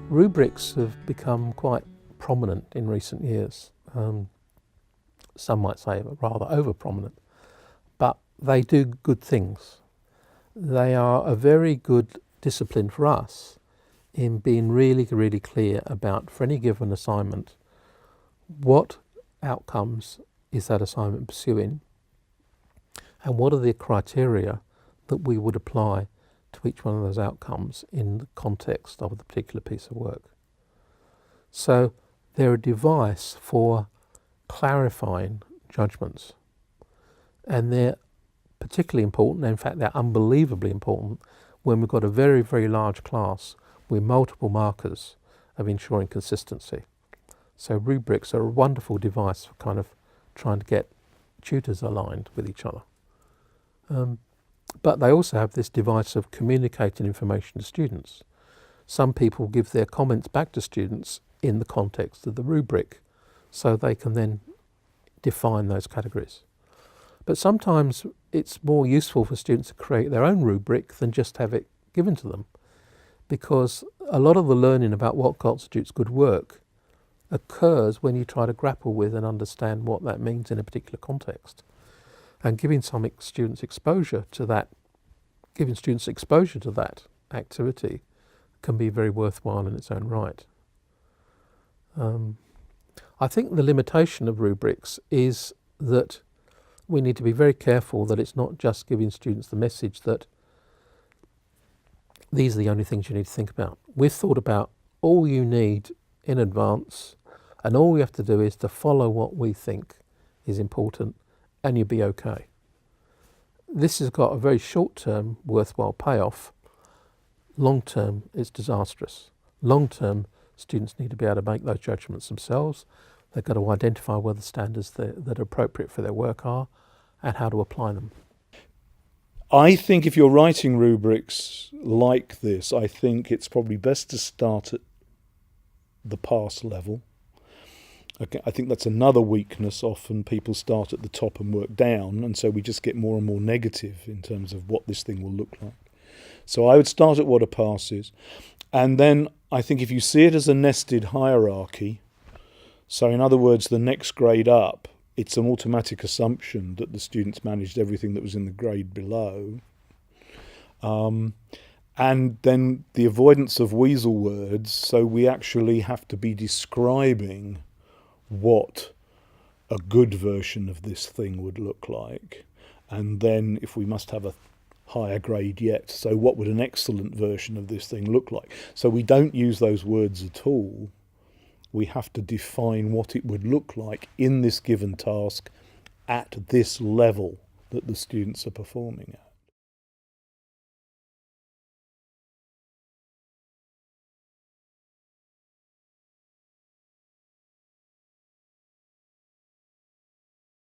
Rubrics have become quite prominent in recent years. Some might say rather over-prominent, but they do good things. They are a very good discipline for us in being really, really clear about, for any given assignment, what outcomes is that assignment pursuing, and what are the criteria that we would apply to each one of those outcomes in the context of the particular piece of work. So they're a device for clarifying judgments, and they're particularly important, in fact they're unbelievably important, when we've got a very, very large class with multiple markers of ensuring consistency. So rubrics are a wonderful device for kind of trying to get tutors aligned with each other. But they also have this device of communicating information to students. Some people give their comments back to students in the context of the rubric, so they can then define those categories. But sometimes it's more useful for students to create their own rubric than just have it given to them, because a lot of the learning about what constitutes good work occurs when you try to grapple with and understand what that means in a particular context. And giving some students exposure to that, activity can be very worthwhile in its own right. I think the limitation of rubrics is that we need to be very careful that it's not just giving students the message that these are the only things you need to think about. We've thought about all you need in advance, and all we have to do is to follow what we think is important, and you'll be okay. This has got a very short-term worthwhile payoff. Long-term, it's disastrous. Long-term, students need to be able to make those judgments themselves. They've got to identify where the standards that are appropriate for their work are and how to apply them. I think if you're writing rubrics like this, I think it's probably best to start at the pass level. Okay, I think that's another weakness. Often people start at the top and work down, and so we just get more and more negative in terms of what this thing will look like. So I would start at what a pass is. And then I think if you see it as a nested hierarchy, so in other words, the next grade up, it's an automatic assumption that the students managed everything that was in the grade below. And then the avoidance of weasel words, so we actually have to be describing what a good version of this thing would look like. And then if we must have a higher grade yet, so what would an excellent version of this thing look like? So we don't use those words at all. We have to define what it would look like in this given task at this level that the students are performing at.